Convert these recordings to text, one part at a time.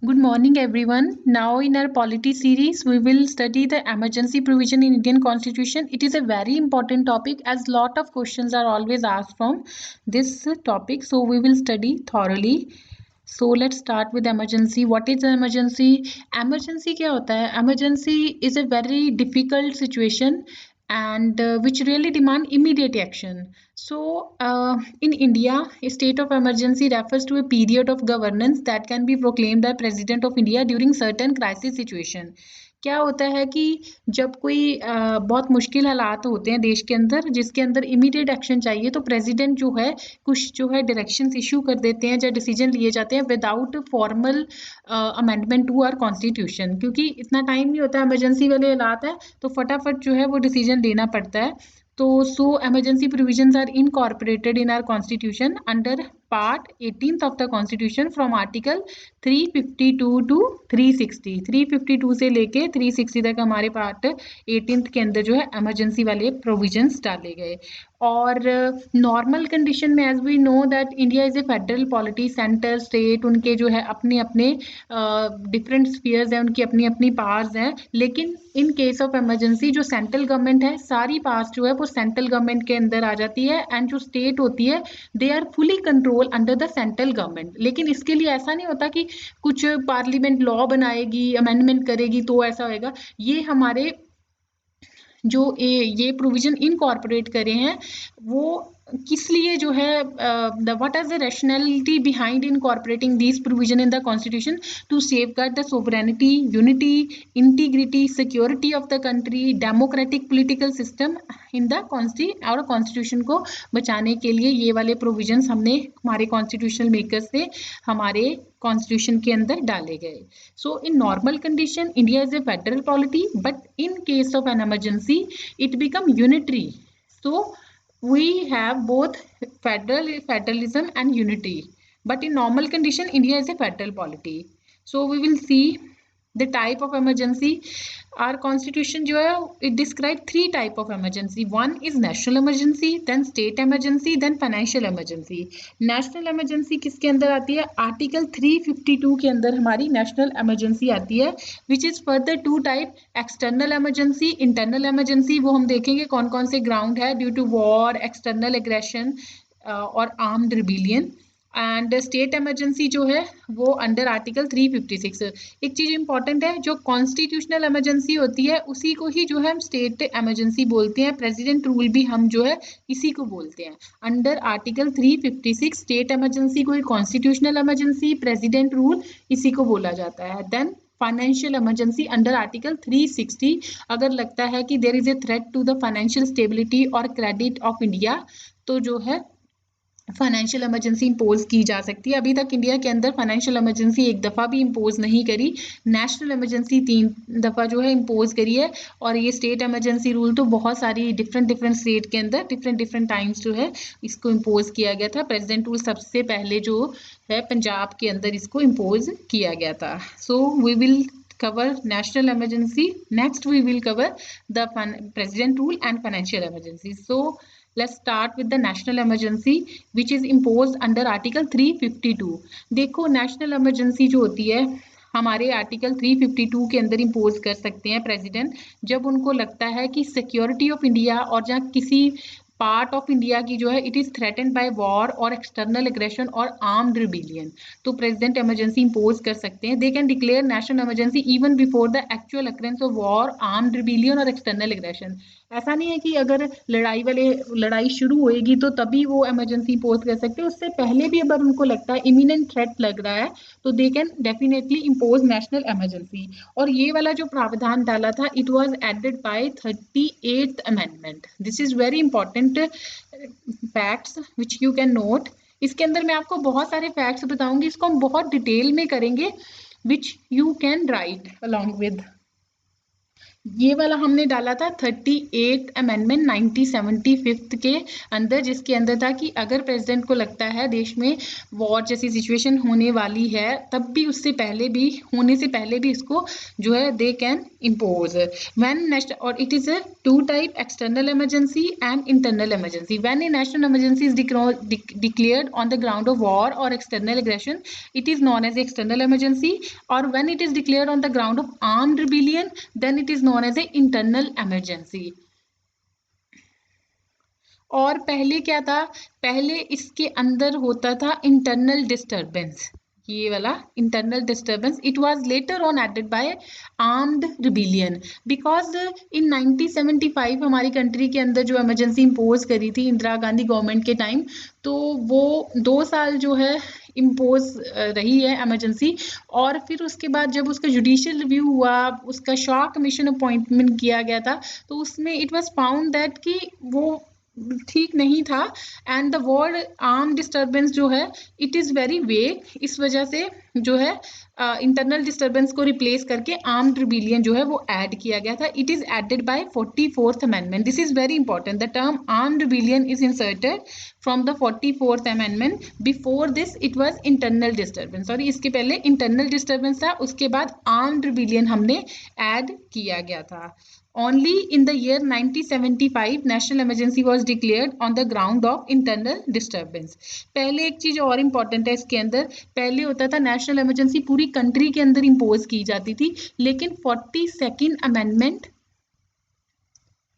Good morning, everyone. Now, in our polity series, we will study the emergency provision in Indian Constitution. It is a very important topic as lot of questions are always asked from this topic. So, we will study thoroughly. So, let's start with emergency. What is emergency? Emergency क्या होता है? Emergency is a very difficult situation and which really demand immediate action. So, in India, a state of emergency refers to a period of governance that can be proclaimed by President of India during certain crisis situation. क्या होता है कि जब कोई बहुत मुश्किल हालात होते हैं देश के अंदर जिसके अंदर इमीडिएट एक्शन चाहिए तो प्रेसिडेंट जो है कुछ जो है डायरेक्शंस इशू कर देते हैं या डिसीजन लिए जाते हैं without formal amendment to our constitution क्योंकि इतना टाइम नहीं होता इमरजेंसी वाले हालात है तो फटाफट जो है वो डिसीजन लेना पड़ता है तो so emergency provisions are incorporated in our constitution under part 18th of the constitution from article 352 to 360 352 से लेके 360 तक हमारे पार्ट 18th के अंदर जो है इमरजेंसी वाले प्रोविजंस डाले गए और नॉर्मल कंडीशन में as we know that India is a federal polity centre state उनके जो है अपने अपने डिफरेंट स्फीयर्स हैं उनकी अपनी अपनी पावर्स हैं लेकिन इन केस ऑफ इमरजेंसी जो सेंट्रल गवर्नमेंट है सारी पावर्स जो है वो सेंट्रल गवर्नमेंट के अंदर आ जाती है एंड जो स्टेट होती है they are fully control under the central government लेकिन इसके लिए ऐसा नहीं होता कि कुछ पार्लियामेंट लॉ बनाएगी अमेंडमेंट करेगी तो ऐसा होएगा ये हमारे जो ये प्रोविजन इनकॉर्पोरेट करे हैं वो किस लिए जो है what is the rationality behind incorporating this provision in the constitution to safeguard the sovereignty unity integrity security of the country democratic political system in the और कॉन्स्टिट्यूशन को बचाने के लिए ये वाले प्रोविजंस हमने हमारे कॉन्स्टिट्यूशनल मेकर्स से हमारे कॉन्स्टिट्यूशन के अंदर डाले गए so in normal condition India is a federal polity but in case of an emergency it become unitary so we have both federalism and unity but in normal condition India is a federal polity so we will see the type of emergency our constitution जो है it describe three type of emergency one is national emergency then state emergency then financial emergency national emergency किसके अंदर आती है article 352 के अंदर हमारी national emergency आती है which is further two type external emergency internal emergency वो हम देखेंगे कौन कौन से ground है due to war external aggression और armed rebellion and state emergency जो है वो अंडर आर्टिकल 356 एक चीज इंपॉर्टेंट है जो कॉन्स्टिट्यूशनल इमरजेंसी होती है उसी को ही जो है हम स्टेट इमरजेंसी बोलते हैं प्रेसिडेंट रूल भी हम जो है इसी को बोलते हैं अंडर आर्टिकल 356 स्टेट इमरजेंसी को कॉन्स्टिट्यूशनल इमरजेंसी प्रेसिडेंट रूल इसी को बोला जाता है then financial emergency under article 360 अगर लगता है कि there is a threat to the financial stability और क्रेडिट ऑफ इंडिया तो जो है फाइनेंशियल इमरजेंसी इंपोज की जा सकती है अभी तक इंडिया के अंदर फाइनेंशियल इमरजेंसी एक दफ़ा भी इंपोज नहीं करी नेशनल इमरजेंसी 3 दफ़ा जो है इंपोज करी है और ये स्टेट इमरजेंसी रूल तो बहुत सारी डिफरेंट स्टेट के अंदर डिफरेंट टाइम्स जो है इसको इंपोज किया गया था प्रेसिडेंट रूल सबसे पहले जो है पंजाब के अंदर इसको इंपोज किया गया था so we will cover national emergency next we will cover the president rule and financial emergency so let's start with the national emergency which is imposed under article 352 देखो national emergency जो होती है हमारे article 352 के अंदर impose कर सकते हैं प्रेसिडेंट जब उनको लगता है कि सिक्योरिटी ऑफ इंडिया और जहाँ किसी पार्ट ऑफ इंडिया की जो है it is threatened by war और एक्सटर्नल एग्रेशन और आर्म्ड रिबिलियन तो प्रेसिडेंट इमरजेंसी इंपोज कर सकते हैं they can declare national emergency even before the actual occurrence of war armed rebellion और एक्सटर्नल एग्रेशन ऐसा नहीं है कि अगर लड़ाई शुरू होएगी तो तभी वो इमरजेंसी इंपोज कर सकते हैं उससे पहले भी अगर उनको लगता है इमिनेंट थ्रेट लग रहा है तो they can definitely impose national emergency और ये वाला जो प्रावधान डाला था it was added by 38th amendment this is very important facts which you can note इसके अंदर मैं आपको बहुत सारे फैक्ट्स बताऊंगी इसको हम बहुत डिटेल में करेंगे विच you can write along with ये वाला हमने डाला था 38 अमेंडमेंट 1975 के अंदर, जिसके अंदर था कि अगर प्रेसिडेंट को लगता है देश में वॉर जैसी सिचुएशन होने वाली है, तब भी उससे पहले भी होने से पहले भी इसको जो है they can impose when national, और it is a two type, external emergency and internal emergency. When a national emergency is declared on the ground of war or external aggression, it is known as external emergency, or when it is declared on the ground of armed rebellion, then it is known as a internal emergency। और पहले क्या था, पहले इसके अंदर होता था internal disturbance, ये वाला internal disturbance, it was later on added by armed rebellion, because in 1975 हमारी कंट्री के अंदर जो इमरजेंसी इम्पोज करी थी इंदिरा गांधी गवर्नमेंट के टाइम, तो वो 2 साल जो है इम्पोज रही है इमरजेंसी, और फिर उसके बाद जब उसका जुडिशियल रिव्यू हुआ, उसका शॉ कमीशन अपॉइंटमेंट किया गया था, तो उसमें इट वाज फाउंड दैट कि वो ठीक नहीं था, and the word arm disturbance जो है इट इज़ वेरी वेग, इस वजह से जो है इंटरनल डिस्टर्बेंस को रिप्लेस करके आर्म्ड रिबिलियन जो है वो ऐड किया गया था। It is added by 44th amendment, this is very important, the term armed rebellion is inserted from the 44th amendment, before this it was internal disturbance, sorry इसके पहले internal disturbance था, उसके बाद आर्म्ड रिबिलियन हमने add किया गया था। Only in the year 1975 national emergency was declared on the ground of internal disturbance। पहले एक चीज और इम्पोर्टेंट है इसके अंदर, पहले होता था नेशनल इमरजेंसी पूरी कंट्री के अंदर इम्पोज की जाती थी, लेकिन 42nd amendment,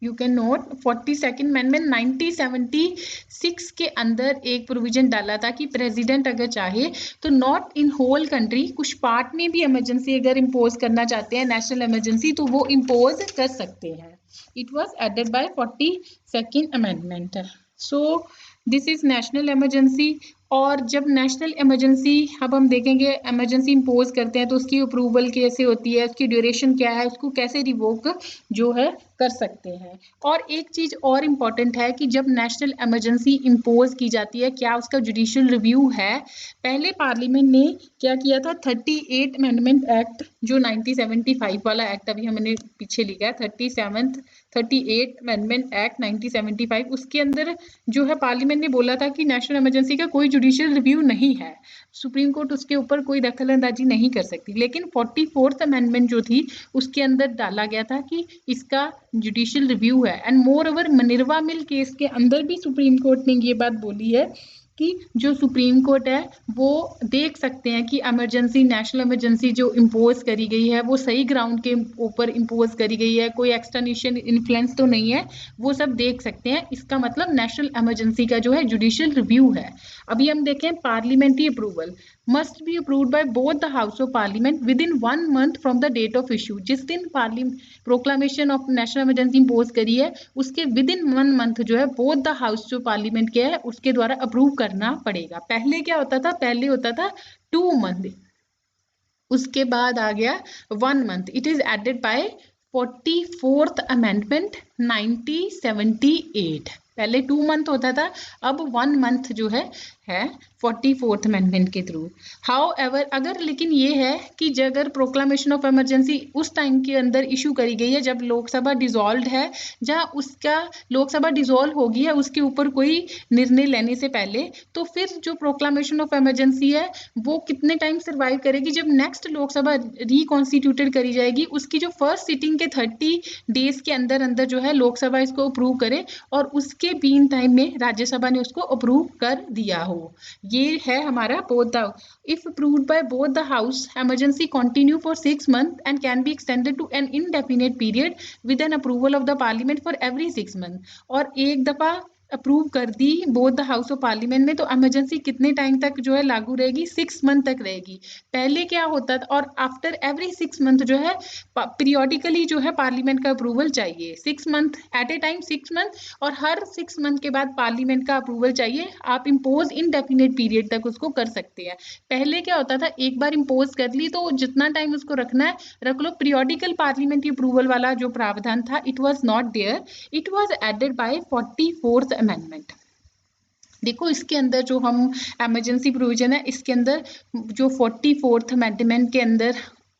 you can note 42nd amendment 1976 के अंदर एक प्रोविजन डाला था कि प्रेसिडेंट अगर चाहे तो नॉट इन होल कंट्री, कुछ पार्ट में भी इमरजेंसी अगर इम्पोज करना चाहते हैं नेशनल इमरजेंसी, तो वो इम्पोज कर सकते हैं। It was added by 42nd amendment. So this is national emergency. और जब नेशनल इमरजेंसी, अब हम देखेंगे इमरजेंसी इम्पोज करते हैं तो उसकी अप्रूवल कैसे होती है, उसकी ड्यूरेशन क्या है, उसको कैसे रिवोक जो है कर सकते हैं। और एक चीज और इम्पॉर्टेंट है कि जब नेशनल इमरजेंसी इम्पोज की जाती है, क्या उसका जुडिशियल रिव्यू है। पहले पार्लियामेंट ने क्या किया था, 38 अमेंडमेंट एक्ट जो 1975 वाला एक्ट अभी हमने पीछे लिखा है, 38 अमेंडमेंट एक्ट 1975, उसके अंदर जो है पार्लियामेंट ने बोला था कि नेशनल इमरजेंसी का कोई जुडिशियल रिव्यू नहीं है, सुप्रीम कोर्ट उसके ऊपर कोई दखल अंदाजी नहीं कर सकती। लेकिन 44th अमेंडमेंट जो थी उसके अंदर डाला गया था कि इसका जुडिशियल रिव्यू है। And more over Minerva mill case के अंदर भी सुप्रीम कोर्ट ने ये बात बोली है कि जो सुप्रीम कोर्ट है वो देख सकते हैं कि इमरजेंसी, नेशनल इमरजेंसी जो इम्पोज करी गई है वो सही ग्राउंड के ऊपर इम्पोज करी गई है, कोई एक्सटर्नेशन इन्फ्लुएंस तो नहीं है, वो सब देख सकते हैं। इसका मतलब नेशनल इमरजेंसी का जो है जुडिशियल रिव्यू है। अभी हम देखें parliamentary approval must be approved by both the house of parliament within 1 month from the date of issue. जिस दिन proclamation of national emergency impose करी है उसके विद इन 1 month जो है बोथ द हाउस जो पार्लियामेंट के है उसके द्वारा अप्रूव करना पड़ेगा। पहले क्या होता था, पहले होता था 2 month, उसके बाद आ गया 1 month। It is added by 44th amendment 1978। पहले 2 month होता था, अब 1 month जो है 44th अमेंडमेंट के थ्रू। हाउ एवर, अगर लेकिन ये है कि अगर प्रोक्लामेशन ऑफ इमरजेंसी उस टाइम के अंदर इशू करी गई है जब लोकसभा डिसॉल्व है, जहाँ उसका लोकसभा डिसॉल्व होगी है उसके ऊपर कोई निर्णय लेने से पहले, तो फिर जो प्रोक्लामेशन ऑफ इमरजेंसी है वो कितने टाइम सर्वाइव करेगी, जब नेक्स्ट लोकसभा रिकॉन्स्टिट्यूटेड करी जाएगी उसकी जो फर्स्ट सिटिंग के 30 डेज के अंदर अंदर जो है लोकसभा इसको अप्रूव करे और उसके बीन टाइम में राज्यसभा ने उसको अप्रूव कर दिया हो। ये है हमारा both the, if approved by both the house, emergency continue for 6 months and can be extended to an indefinite period with an approval of the parliament for every 6 months। और एक दफा अप्रूव कर दी both the house of parliament में तो emergency कितने time तक जो है लागू रहेगी, 6 month तक रहेगी। पहले क्या होता था, और आफ्टर एवरी 6 month जो है पीरियोडिकली जो है पार्लियामेंट का अप्रूवल चाहिए, 6 month at a time 6 month, और हर 6 month के बाद पार्लियामेंट का अप्रूवल चाहिए। आप इम्पोज इनडेफिनेट पीरियड तक उसको कर सकते हैं। पहले क्या होता था, एक बार इम्पोज कर ली तो जितना टाइम उसको रखना है रख लो। पीरियोडिकल पार्लियामेंट्री अप्रूवल वाला जो प्रावधान था it was not there, it was added by 44th amendment. देखो इसके अंदर जो हम इमरजेंसी प्रोविजन है इसके अंदर जो 44th अमेंडमेंट के अंदर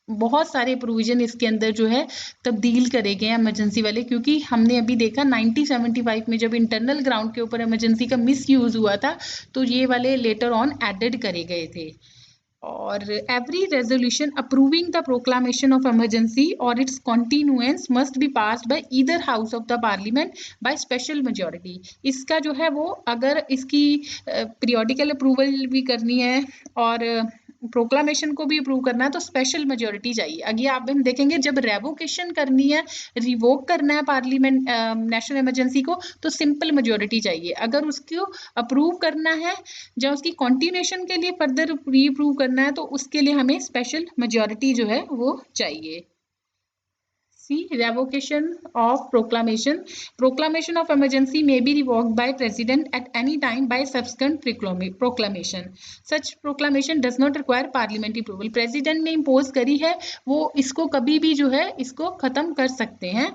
बहुत सारे प्रोविजन इसके अंदर जो है तब्दील करे गए हैं इमरजेंसी वाले, क्योंकि हमने अभी देखा 1975 में जब इंटरनल ग्राउंड के ऊपर इमरजेंसी का मिस यूज हुआ था तो ये वाले लेटर ऑन एडेड करे गए थे। और every resolution approving the proclamation of emergency or its continuance must be passed by either house of the parliament by special majority। इसका जो है वो अगर इसकी periodical अप्रूवल भी करनी है और प्रोक्लामेशन को भी अप्रूव करना है तो स्पेशल मेजोरिटी चाहिए। अगे आप हम देखेंगे जब रेवोकेशन करनी है, रिवोक करना है पार्लियामेंट नेशनल इमरजेंसी को तो सिंपल मेजोरिटी चाहिए। अगर उसको अप्रूव करना है या उसकी कॉन्टिन्यूएशन के लिए फर्दर री अप्रूव करना है तो उसके लिए हमें स्पेशल मेजोरिटी जो है वो चाहिए। Revocation of proclamation. Proclamation of emergency may be revoked by president at any time by subsequent proclamation. Such proclamation does not require parliamentary approval. president ने impose करी है वो इसको कभी भी जो है इसको खत्म कर सकते हैं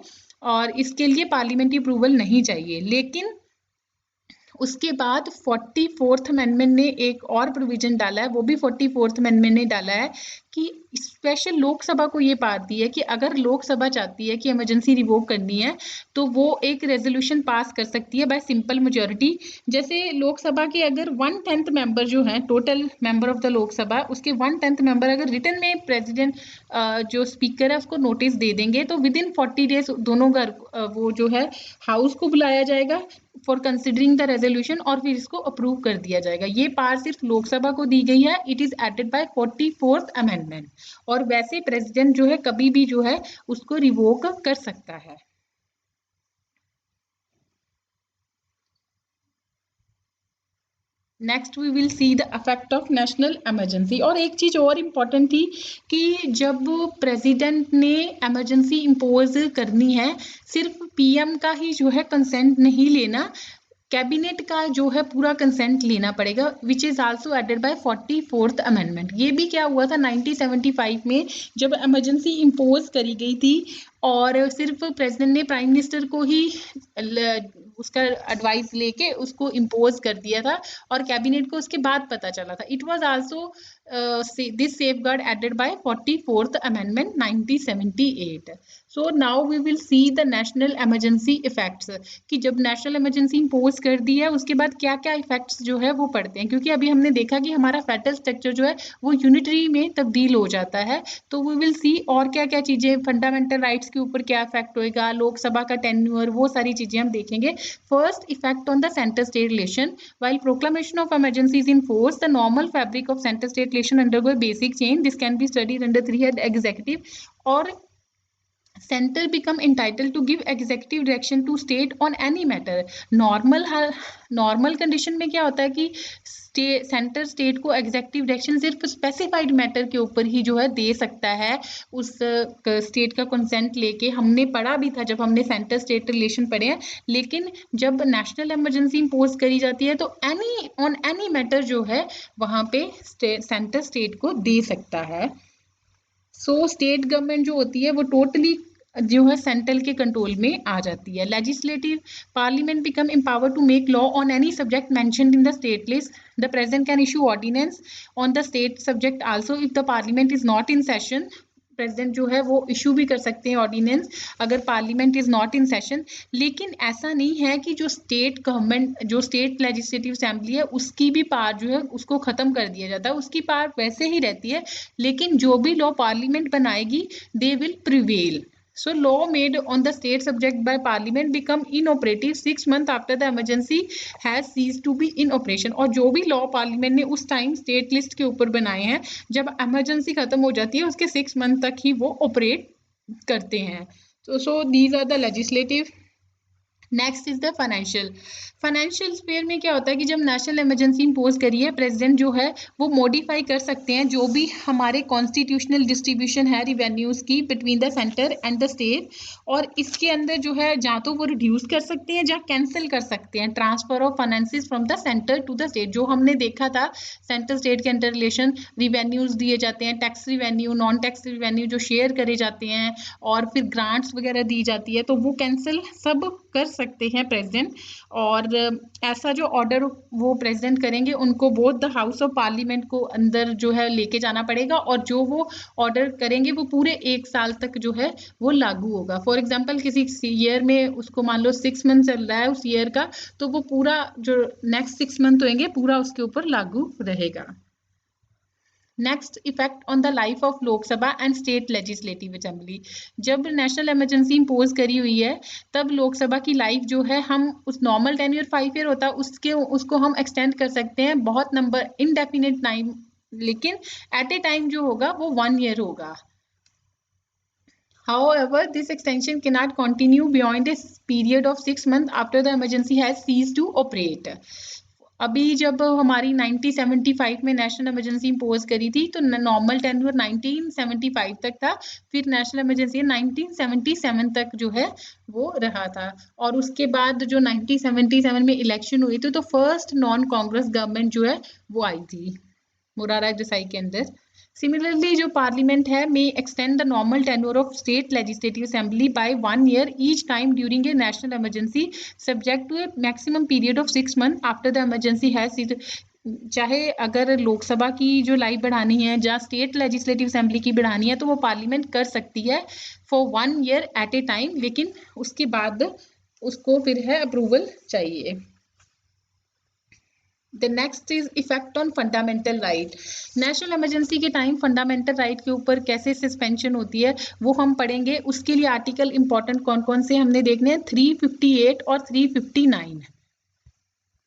और इसके लिए पार्लियामेंट्री अप्रूवल नहीं चाहिए। लेकिन उसके बाद 44th अमेंडमेंट ने एक और प्रोविजन डाला है, वो भी 44th अमेंडमेंट ने डाला है कि स्पेशल लोकसभा को ये पावर दी है कि अगर लोकसभा चाहती है कि इमरजेंसी रिवोक करनी है तो वो एक रेजोल्यूशन पास कर सकती है बाय सिंपल मेजोरिटी। जैसे लोकसभा के अगर 1/10 मेंबर जो हैं total member of the Lok Sabha, उसके 1/10 मेंबर अगर रिटन में प्रेसिडेंट जो स्पीकर है उसको नोटिस दे देंगे तो विद इन 40 डेज दोनों वो जो है हाउस को बुलाया जाएगा फॉर कंसिडरिंग द रेजोल्यूशन और फिर इसको अप्रूव कर दिया जाएगा। ये पावर सिर्फ लोकसभा को दी गई है। It is added by 44th amendment. और वैसे प्रेसिडेंट जो है कभी भी जो है उसको रिवोक कर सकता है। Next we will see the effect of national emergency. और एक चीज और इम्पोर्टेंट थी कि जब प्रेसिडेंट ने इमरजेंसी इम्पोज करनी है सिर्फ पीएम का ही जो है कंसेंट नहीं लेना, कैबिनेट का जो है पूरा कंसेंट लेना पड़ेगा, which is also added by 44th amendment. ये भी क्या हुआ था 1975 में जब इमरजेंसी इम्पोज करी गई थी और सिर्फ प्रेसिडेंट ने प्राइम मिनिस्टर को ही उसका एडवाइस लेके उसको इम्पोज कर दिया था और कैबिनेट को उसके बाद पता चला था। It was also this safeguard added by 44th amendment 1978। So now we will see the national emergency effects कि जब नेशनल इमरजेंसी इम्पोज कर दी है उसके बाद क्या क्या इफेक्ट्स जो है वो पड़ते हैं, क्योंकि अभी हमने देखा कि हमारा फेडरल स्ट्रक्चर जो है वो यूनिटरी में तब्दील हो जाता है। तो वी विल सी और क्या क्या चीजें, फंडामेंटल राइट्स के ऊपर क्या इफेक्ट होएगा, लोकसभा का टेन्योर, वो सारी चीजें हम देखेंगे। First, effect on the center-state relation. While proclamation of emergency is in force, the normal fabric of center-state relation undergo a basic change. This can be studied under three-head executive or center become entitled to give executive direction to state on any matter. Normal condition में क्या होता है कि centre state को executive direction सिर्फ specified matter के ऊपर ही जो है दे सकता है उस स्टेट का कंसेंट लेके। हमने पढ़ा भी था जब हमने सेंटर स्टेट रिलेशन पढ़े हैं। लेकिन जब नेशनल इमरजेंसी इम्पोज करी जाती है तो एनी मैटर जो है वहां पे सेंटर स्टेट को दे सकता है। सो स्टेट गवर्नमेंट जो होती है वो टोटली जो है सेंट्रल के कंट्रोल में आ जाती है। Legislative parliament become empowered to make law on any subject mentioned in the state list. The president can issue ordinance on the state subject also if the parliament is not in session. President जो है वो issue भी कर सकते हैं ordinance अगर parliament is not in session. लेकिन ऐसा नहीं है कि जो स्टेट गवर्नमेंट जो स्टेट लेजिस्लेटिव असेंबली है उसकी भी पावर जो है उसको खत्म कर दिया जाता है, उसकी पावर वैसे ही रहती है। लेकिन जो भी लॉ पार्लियामेंट बनाएगी they will prevail. So law made on the state subject by parliament become inoperative 6 months after the emergency has ceased to be in operation। और जो भी लॉ पार्लियामेंट ने उस टाइम स्टेट लिस्ट के ऊपर बनाए हैं जब इमरजेंसी खत्म हो जाती है उसके 6 मंथ तक ही वो ऑपरेट करते हैं। So these are the legislative. Next is the financial sphere में क्या होता है कि जब नेशनल इमरजेंसी इम्पोज करी है प्रेसिडेंट जो है वो मॉडिफाई कर सकते हैं जो भी हमारे कॉन्स्टिट्यूशनल डिस्ट्रीब्यूशन है रिवेन्यूज की between the centre and the state. और इसके अंदर जो है या तो वो रिड्यूस कर सकते हैं या कैंसिल कर सकते हैं transfer of finances from the centre to the state. जो हमने देखा था सेंटर स्टेट के अंदर रिलेशन रिवेन्यूज दिए जाते हैं, tax revenue, non tax revenue जो शेयर करे जाते हैं और फिर ग्रांट्स वगैरह दी जाती है तो वो कैंसिल सब कर सकते हैं प्रेसिडेंट, और ऐसा जो ऑर्डर वो प्रेसिडेंट करेंगे उनको both the house of parliament को अंदर जो है लेके जाना पड़ेगा, और जो वो ऑर्डर करेंगे वो पूरे 1 साल तक जो है वो लागू होगा। फॉर एग्जाम्पल किसी ईयर में उसको मान लो 6 मंथ चल रहा है उस ईयर का, तो वो पूरा जो नेक्स्ट 6 मंथ होंगे पूरा उसके ऊपर लागू रहेगा। Next, effect on the life of Lok Sabha and state legislative assembly. जब नेशनल इमरजेंसी इम्पोज करी हुई है तब लोकसभा की लाइफ जो है, हम उस नॉर्मल टेन्योर 5 ईयर होता है उसको हम एक्सटेंड कर सकते हैं बहुत नंबर इनडेफिनेट टाइम, लेकिन एट ए टाइम जो होगा वो 1 ईयर होगा। However, this extension cannot continue beyond a period of 6 months after the emergency has ceased to operate. अभी जब हमारी 1975 में नेशनल इमरजेंसी इम्पोज करी थी तो नॉर्मल टेन्योर 1975 तक था, फिर नेशनल इमरजेंसी 1977 तक जो है वो रहा था, और उसके बाद जो 1977 में इलेक्शन हुई थी तो फर्स्ट नॉन कांग्रेस गवर्नमेंट जो है वो आई थी मोरारजी देसाई के अंदर। Similarly, जो पार्लियामेंट है may extend the normal tenure of state legislative assembly by 1 year each time during a national emergency, subject to a maximum period of 6 months after the emergency has चाहे अगर लोकसभा की जो लाइफ बढ़ानी है या state legislative assembly की बढ़ानी है तो वो पार्लियामेंट कर सकती है for 1 year at a time, लेकिन उसके बाद उसको फिर है अप्रूवल चाहिए। The next is effect on fundamental right. National emergency के टाइम फंडामेंटल राइट के ऊपर कैसे सस्पेंशन होती है वो हम पढ़ेंगे। उसके लिए आर्टिकल इंपॉर्टेंट कौन कौन से हमने देखने हैं, 358 और 359।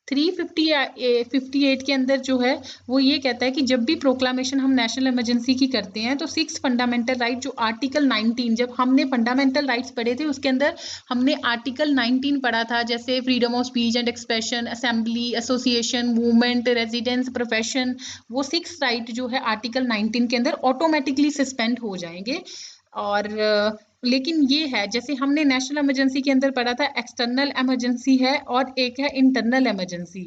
358 के अंदर जो है वो ये कहता है कि जब भी प्रोक्लामेशन हम नेशनल इमरजेंसी की करते हैं तो 6 फंडामेंटल राइट, जो आर्टिकल 19, जब हमने फंडामेंटल राइट्स पढ़े थे उसके अंदर हमने आर्टिकल 19 पढ़ा था, जैसे freedom of speech and expression, assembly, association, movement, residence, profession, वो 6 राइट जो है आर्टिकल 19 के अंदर ऑटोमेटिकली सस्पेंड हो जाएंगे। और लेकिन ये है, जैसे हमने नेशनल इमरजेंसी के अंदर पढ़ा था एक्सटर्नल इमरजेंसी है और एक है इंटरनल इमरजेंसी।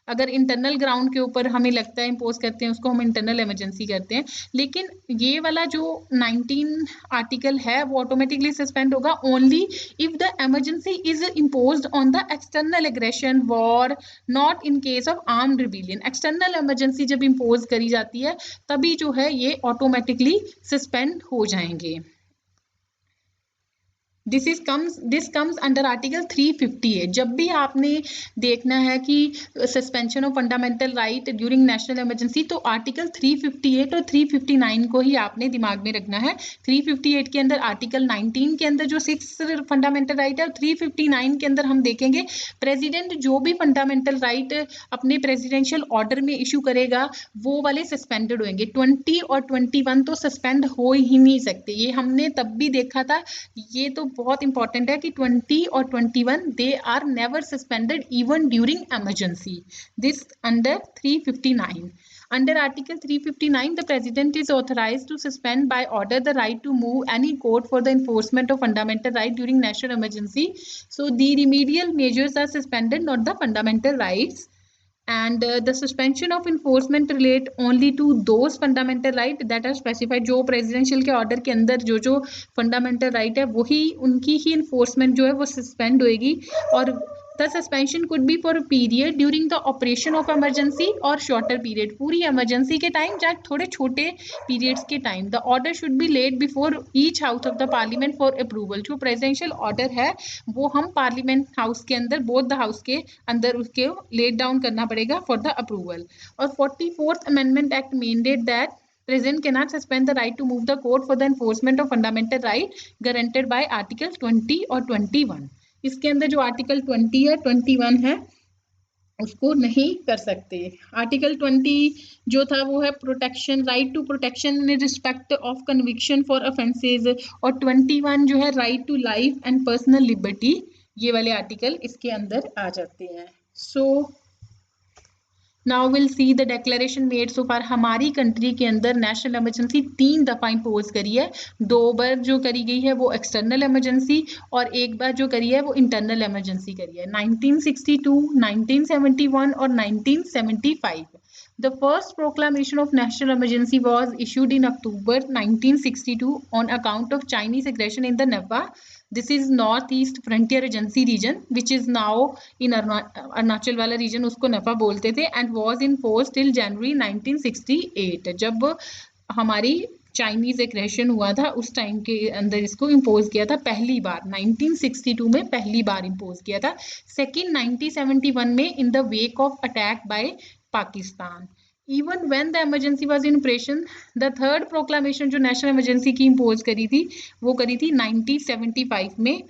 अगर इंटरनल ग्राउंड के ऊपर हमें लगता है इम्पोज करते हैं उसको हम इंटरनल इमरजेंसी करते हैं, लेकिन ये वाला जो 19 आर्टिकल है वो ऑटोमेटिकली सस्पेंड होगा only if the emergency is imposed on the external aggression war, not in case of armed rebellion. External emergency जब इम्पोज करी जाती है तभी जो है ये ऑटोमेटिकली सस्पेंड हो जाएंगे। This comes under article 358। जब भी आपने देखना है कि suspension of fundamental right during national emergency तो आर्टिकल 358 और 359 को ही आपने दिमाग में रखना है। 358 के अंदर आर्टिकल 19 के अंदर जो 6 फंडामेंटल राइट है और 359 के अंदर हम देखेंगे प्रेसिडेंट जो भी फंडामेंटल राइट अपने प्रेसिडेंशियल ऑर्डर में इशू करेगा वो वाले सस्पेंडेड होंगे। 20 और 21 तो सस्पेंड हो ही नहीं सकते, ये हमने तब भी देखा था। ये तो बहुत इंपॉर्टेंट है कि 20 और 21 they are never suspended even during emergency. This under 359। Under Article 359, the President is authorized to suspend by order the right to move any court for the enforcement of fundamental right during national emergency. So the remedial measures are suspended, not the fundamental rights. And the suspension of enforcement relate only to those fundamental right that are specified। जो presidential के order के अंदर जो जो fundamental right है वही उनकी ही enforcement जो है वो सस्पेंड होएगी। और the suspension could be for period during the operation of emergency और शॉर्टर पीरियड, पूरी इमरजेंसी के टाइम या थोड़े छोटे पीरियड्स के time. The order should be laid before each house of the parliament for approval. जो प्रेसिडेंशियल ऑर्डर है वो हम पार्लियामेंट हाउस के अंदर, बोथ द हाउस के अंदर उसके लेट डाउन करना पड़ेगा फॉर द अप्रूवल। और 44th amendment act मेंडेड that President cannot suspend the right to move the court for the enforcement of fundamental right guaranteed by Article 20 और 21। इसके अंदर जो आर्टिकल 20 है 21 है उसको नहीं कर सकते। आर्टिकल 20 जो था वो है protection, right to protection in respect of conviction for offences, और 21 जो है right to life and personal liberty. ये वाले आर्टिकल इसके अंदर आ जाते हैं। So now will see the declaration made so far. हमारी कंट्री के अंदर नेशनल इमरजेंसी 3 दफ़ा इम्पोज करी है। 2 बार जो करी गई है वो एक्सटर्नल इमरजेंसी और 1 बार जो करी है वो इंटरनल इमरजेंसी करी है, 1962, 1971 और 1975। The first proclamation of national emergency was issued in October 1962 on account of Chinese aggression in the Nepal. This is Northeast Frontier Agency region, which is now in Arunachal वाला region, उसको नफा बोलते थे, and was in force till January 1968. जब हमारी Chinese aggression हुआ था उस टाइम के अंदर इसको इम्पोज किया था पहली बार, 1962 में पहली बार इम्पोज किया था. सेकेंड 1971 में in the wake of attack by Pakistan. Even when the emergency was in operation, the third proclamation जो नेशनल इमरजेंसी की इम्पोज करी थी वो करी थी 1975 में.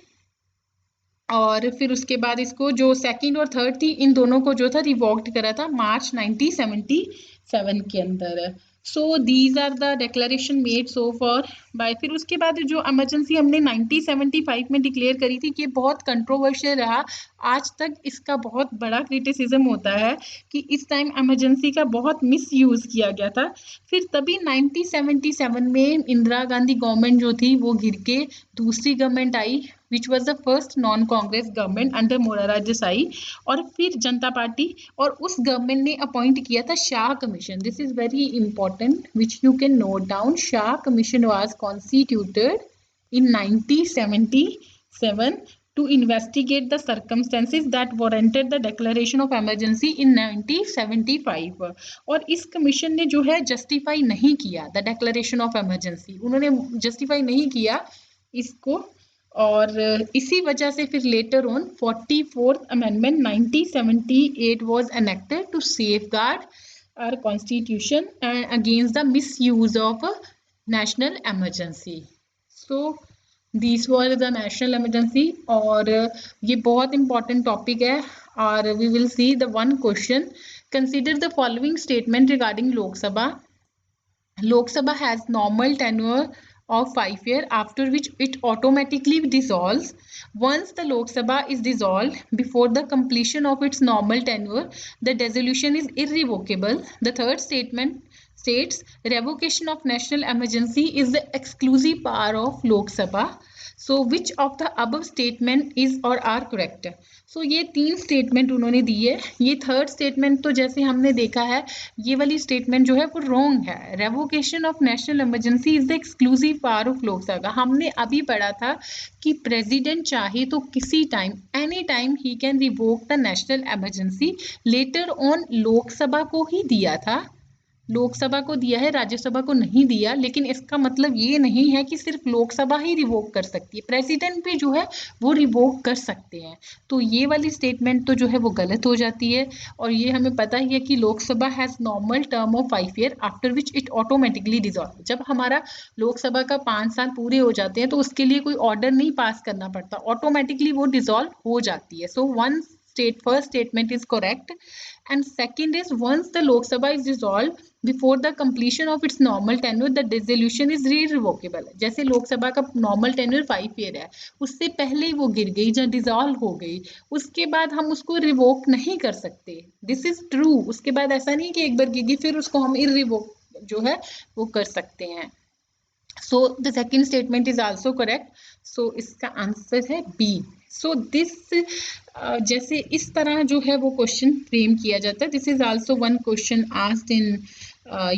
और फिर उसके बाद इसको जो सेकंड और थर्ड थी इन दोनों को जो था रिवोक्ड करा था मार्च 1977 के अंदर. So these are the declaration made so far by. फिर उसके बाद जो इमरजेंसी हमने 1975 में डिक्लेयर करी थी कि बहुत कंट्रोवर्शियल रहा. आज तक इसका बहुत बड़ा क्रिटिसिज्म होता है कि इस टाइम इमरजेंसी का बहुत मिसयूज किया गया था. फिर तभी 1977 में इंदिरा गांधी गवर्नमेंट जो थी वो गिर के दूसरी government I, which was the first non-Congress government under Morarji Desai. और फिर जनता पार्टी और उस गवर्नमेंट ने अपॉइंट किया था Shah commission. This is very important which you can note down. Shah commission was constituted in 1977 to investigate the circumstances that warranted the declaration of emergency in 1975. और इस commission ने जो है जस्टिफाई नहीं किया द डिक्लेरेशन ऑफ इमरजेंसी, उन्होंने justify नहीं किया इसको. और इसी वजह से फिर later on 44th amendment 1978 was enacted to safeguard our constitution against the misuse of national emergency. So this was the national emergency. और ये बहुत इंपॉर्टेंट टॉपिक है. और we will see the one question. Consider the following statement regarding Lok Sabha. Lok Sabha has normal tenure of 5 years, after which it automatically dissolves. Once the Lok Sabha is dissolved before the completion of its normal tenure, the dissolution is irrevocable. The third statement states revocation of national emergency is the exclusive power of Lok Sabha. So which of the above statement is or are correct? So ये तीन statement उन्होंने दी है. ये third statement तो जैसे हमने देखा है ये वाली स्टेटमेंट जो है वो रॉन्ग है. Revocation of national emergency is the exclusive power of Lok Sabha. हमने अभी पढ़ा था कि प्रेसिडेंट चाहे तो किसी time any time he can revoke the national emergency. Later on Lok Sabha को ही दिया था, लोकसभा को दिया है, राज्यसभा को नहीं दिया. लेकिन इसका मतलब ये नहीं है कि सिर्फ लोकसभा ही रिवोक कर सकती है, प्रेसिडेंट भी जो है वो रिवोक कर सकते हैं. तो ये वाली स्टेटमेंट तो जो है वो गलत हो जाती है. और ये हमें पता ही है कि Lok Sabha has normal term of 5 year after which it automatically dissolve. जब हमारा लोकसभा का 5 साल पूरे हो जाते हैं तो उसके लिए कोई ऑर्डर नहीं पास करना पड़ता, ऑटोमेटिकली वो डिजॉल्व हो जाती है. So one first statement is correct. And second is once the Lok Sabha is dissolved before the completion of its normal tenure, the dissolution is irrevocable. जैसे लोकसभा का नॉर्मल टेन्योर 5 ईयर है, उससे पहले ही वो गिर गई या डिजॉल्व हो गई, उसके बाद हम उसको रिवोक नहीं कर सकते. This is true. उसके बाद ऐसा नहीं कि एक बार गिर गई फिर उसको हम इररिवोक जो है वो कर सकते हैं. So the second statement is also correct. So इसका आंसर है बी. सो दिस जैसे इस तरह जो है वो क्वेश्चन फ्रेम किया जाता है. This is also one question asked in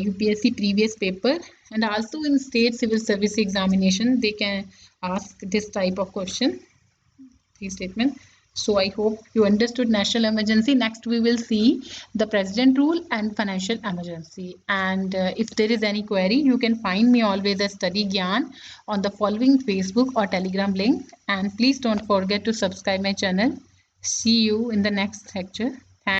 UPSC previous paper and also in state civil service examination they can ask this type of question, three statement. So I hope you understood national emergency. Next we will see the president rule and financial emergency. And if there is any query, you can find me always at Study Gyan on the following Facebook or Telegram link. And please don't forget to subscribe my channel. See you in the next lecture.